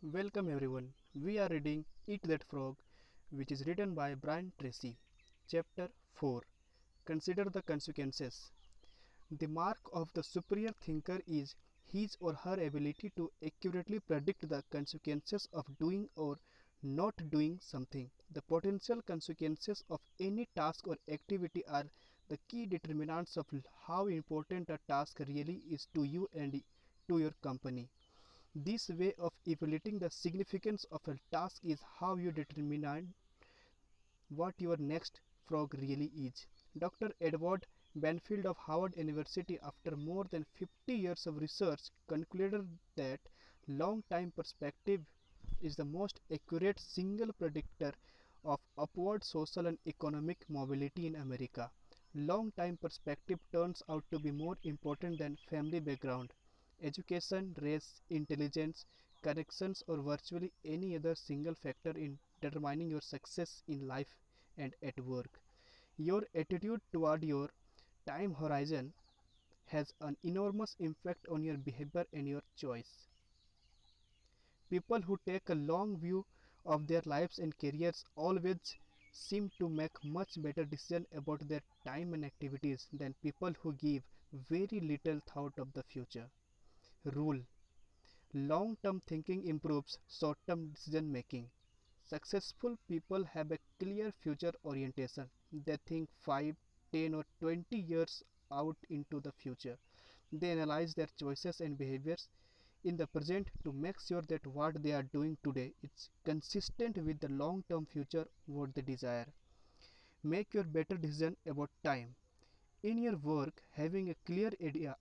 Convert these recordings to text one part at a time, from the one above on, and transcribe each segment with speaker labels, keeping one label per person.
Speaker 1: Welcome everyone. We are reading Eat That Frog, which is written by Brian Tracy. Chapter 4. Consider the consequences. The mark of the superior thinker is his or her ability to accurately predict the consequences of doing or not doing something. The potential consequences of any task or activity are the key determinants of how important a task really is to you and to your company. This way of evaluating the significance of a task is how you determine what your next frog really is. Dr. Edward Banfield of Howard University, after more than 50 years of research, concluded that long time perspective is the most accurate single predictor of upward social and economic mobility in America. Long time perspective turns out to be more important than family background, education, race, intelligence, connections, or virtually any other single factor in determining your success in life and at work. Your attitude toward your time horizon has an enormous impact on your behavior and your choice. People who take a long view of their lives and careers always seem to make much better decisions about their time and activities than people who give very little thought of the future. Rule: long term thinking improves short term decision making. Successful people have a clear future orientation. They think 5, 10, or 20 years out into the future. They analyze their choices and behaviors in the present to make sure that what they are doing today is consistent with the long term future what they desire. Make your better decision about time. In your work, having a clear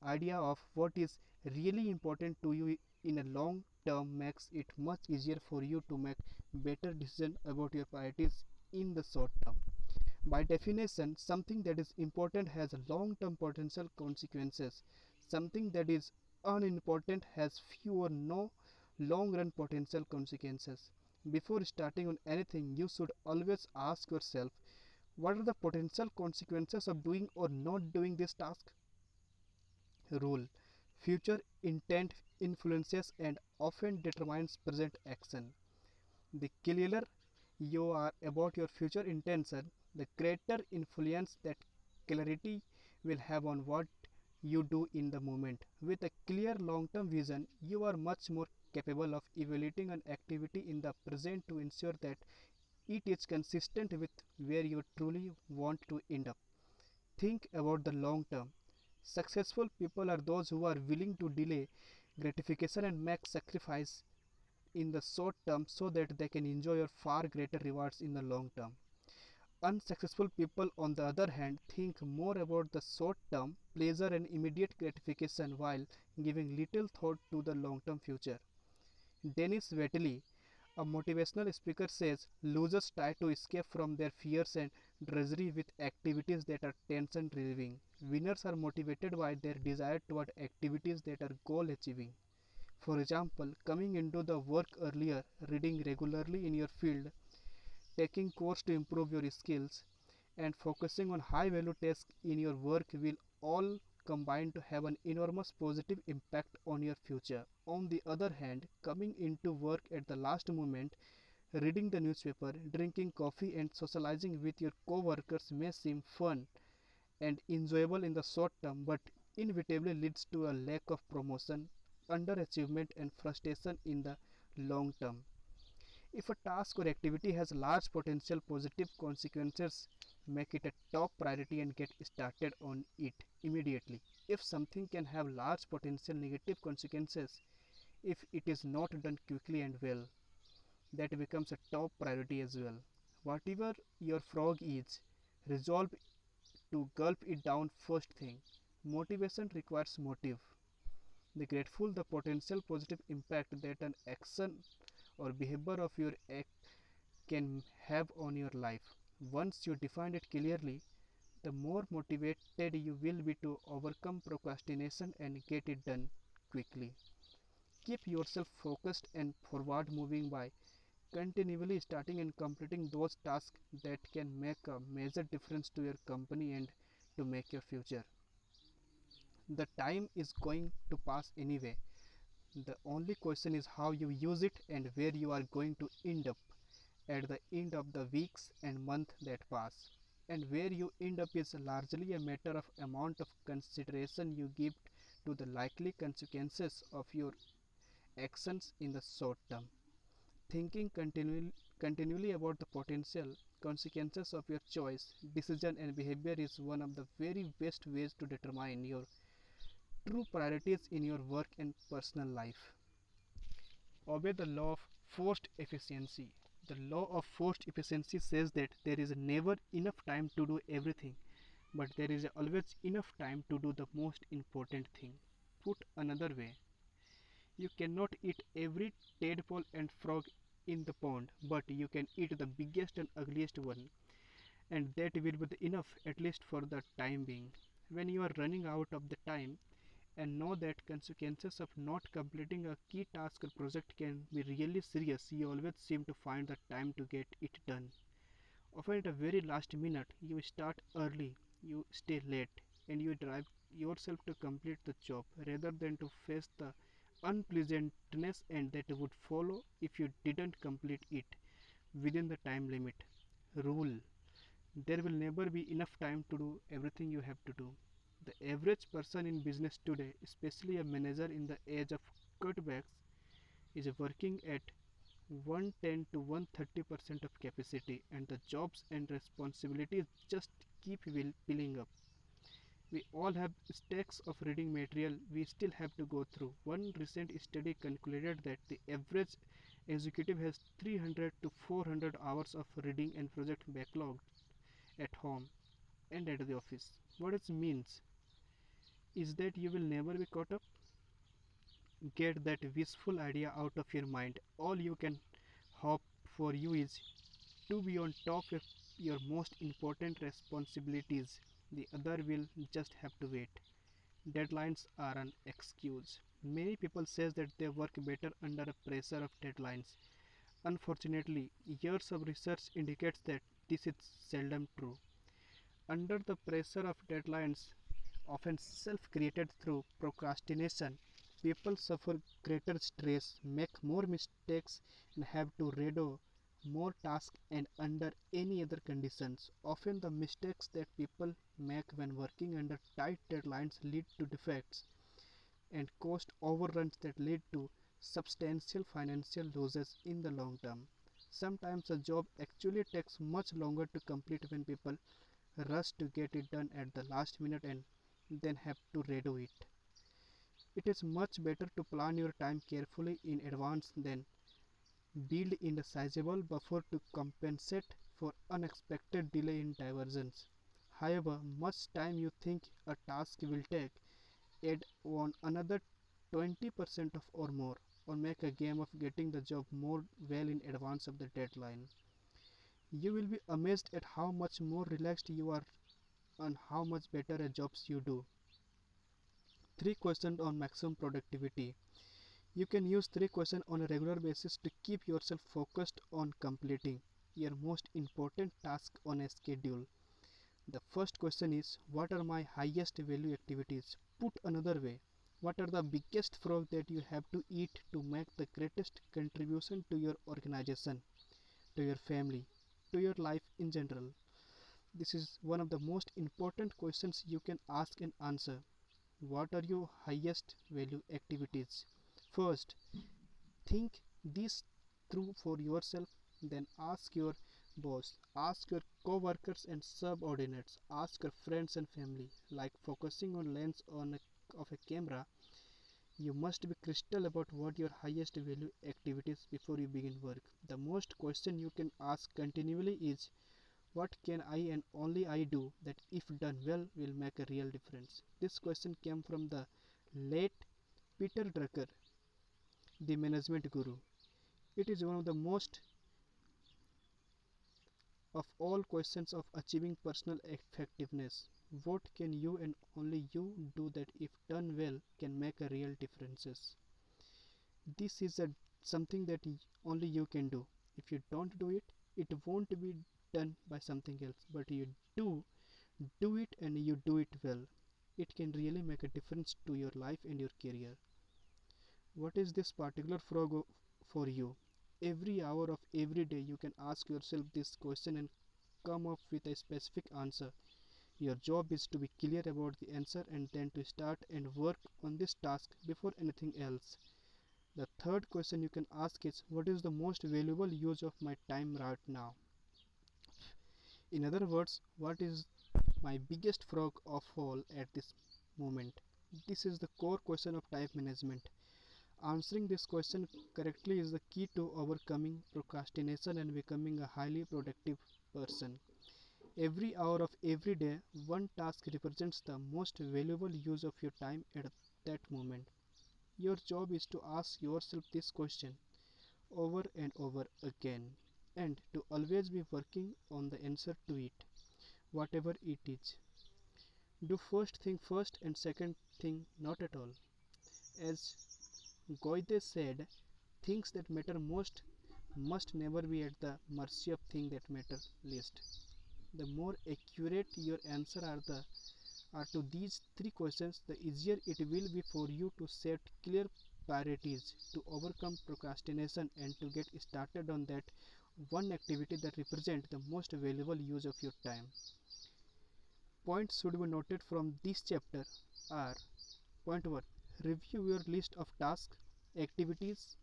Speaker 1: idea of what is really important to you in a long term makes it much easier for you to make better decisions about your priorities in the short term. By definition, something that is important has long term potential consequences. Something that is unimportant has few or no long run potential consequences. Before starting on anything, you should always ask yourself, what are the potential consequences of doing or not doing this task? Rule: future intent influences and often determines present action. The clearer you are about your future intention, the greater influence that clarity will have on what you do in the moment. With a clear long term vision, you are much more capable of evaluating an activity in the present to ensure that it is consistent with where you truly want to end up. Think about the long term. Successful people are those who are willing to delay gratification and make sacrifice in the short term so that they can enjoy your far greater rewards in the long term. Unsuccessful people, on the other hand, think more about the short term pleasure and immediate gratification while giving little thought to the long term future. Dennis Waitley, a motivational speaker, says losers try to escape from their fears and drudgery with activities that are tension relieving. Winners are motivated by their desire toward activities that are goal achieving. For example, coming into the work earlier, reading regularly in your field, taking course to improve your skills, and focusing on high value tasks in your work will all combine to have an enormous positive impact on your future. On the other hand, coming into work at the last moment, reading the newspaper, drinking coffee, and socializing with your co-workers may seem fun and enjoyable in the short term, but inevitably leads to a lack of promotion, underachievement, and frustration in the long term. If a task or activity has large potential positive consequences, make it a top priority and get started on it immediately. If something can have large potential negative consequences, if it is not done quickly and well, that becomes a top priority as well. Whatever your frog is, resolve to gulp it down first thing. Motivation requires motive. The grateful the potential positive impact that an action or behavior of your act can have on your life. Once you define it clearly, the more motivated you will be to overcome procrastination and get it done quickly. Keep yourself focused and forward moving by continually starting and completing those tasks that can make a major difference to your company and to make your future. The time is going to pass anyway. The only question is how you use it and where you are going to end up at the end of the weeks and months that pass. And where you end up is largely a matter of amount of consideration you give to the likely consequences of your actions in the short term. Thinking continually about the potential consequences of your choice, decision, and behavior is one of the very best ways to determine your true priorities in your work and personal life. Obey the law of forced efficiency. The law of forced efficiency says that there is never enough time to do everything, but there is always enough time to do the most important thing. Put another way, you cannot eat every tadpole and frog in the pond, but you can eat the biggest and ugliest one, and that will be enough at least for the time being. When you are running out of the time and know that consequences of not completing a key task or project can be really serious, you always seem to find the time to get it done. Often at the very last minute, you start early, you stay late, and you drive yourself to complete the job rather than to face the unpleasantness and that would follow if you didn't complete it within the time limit. Rule: there will never be enough time to do everything you have to do. The average person in business today, especially a manager in the age of cutbacks, is working at 110 to 130% of capacity, and the jobs and responsibilities just keep piling up. We all have stacks of reading material we still have to go through. One recent study concluded that the average executive has 300 to 400 hours of reading and project backlog at home and at the office. What it means is that you will never be caught up. Get that wishful idea out of your mind. All you can hope for you is to be on top of your most important responsibilities. The other will just have to wait. Deadlines are an excuse. Many people say that they work better under a pressure of deadlines. Unfortunately, years of research indicates that this is seldom true. Under the pressure of deadlines, often self-created through procrastination, people suffer greater stress, make more mistakes, and have to redo more tasks and under any other conditions. Often the mistakes that people make when working under tight deadlines lead to defects and cost overruns that lead to substantial financial losses in the long term. Sometimes a job actually takes much longer to complete when people rush to get it done at the last minute and then have to redo it. It is much better to plan your time carefully in advance than build in a sizable buffer to compensate for unexpected delay in diversions. However much time you think a task will take, add on another 20% of or more, or make a game of getting the job more well in advance of the deadline. You will be amazed at how much more relaxed you are and how much better a jobs you do. 3 questions on maximum productivity. You can use 3 questions on a regular basis to keep yourself focused on completing your most important task on a schedule. The first question is, what are my highest value activities? Put another way, what are the biggest frog that you have to eat to make the greatest contribution to your organization, to your family, to your life in general? This is one of the most important questions you can ask and answer. What are your highest value activities? First, think this through for yourself, then ask your boss, ask your co-workers and subordinates, ask your friends and family. Like focusing on lens of a camera, you must be crystal about what your highest value activities before you begin work. The most question you can ask continually is, what can I and only I do that if done well will make a real difference? This question came from the late Peter Drucker, the management guru. It is one of the most of all questions of achieving personal effectiveness. What can you and only you do that if done well can make a real difference? This is something that only you can do. If you don't do it, it won't be done by something else, but you do it and you do it well. It can really make a difference to your life and your career. What is this particular frog for you? Every hour of every day you can ask yourself this question and come up with a specific answer. Your job is to be clear about the answer and then to start and work on this task before anything else. The third question you can ask is, what is the most valuable use of my time right now? In other words, what is my biggest frog of all at this moment? This is the core question of time management. Answering this question correctly is the key to overcoming procrastination and becoming a highly productive person. Every hour of every day, one task represents the most valuable use of your time at that moment. Your job is to ask yourself this question over and over again and to always be working on the answer to it, whatever it is. Do first thing first and second thing not at all. As Goethe said, things that matter most must never be at the mercy of things that matter least. The more accurate your answer are to these three questions, the easier it will be for you to set clear priorities, to overcome procrastination, and to get started on that one activity that represents the most valuable use of your time. Points should be noted from this chapter are: point 1. Review your list of tasks, activities,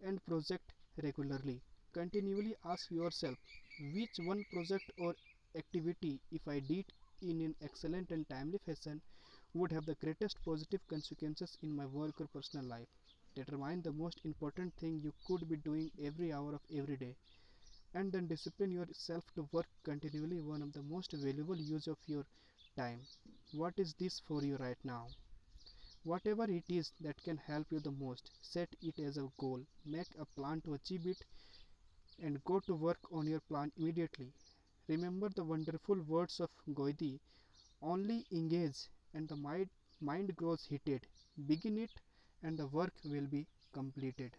Speaker 1: and projects regularly. Continually ask yourself which one project or activity, if I did in an excellent and timely fashion, would have the greatest positive consequences in my work or personal life. Determine the most important thing you could be doing every hour of every day, and then discipline yourself to work continually one of the most valuable use of your time. What is this for you right now? Whatever it is that can help you the most, set it as a goal, make a plan to achieve it, and go to work on your plan immediately. Remember the wonderful words of Goethe: only engage and the mind grows heated. Begin it and the work will be completed.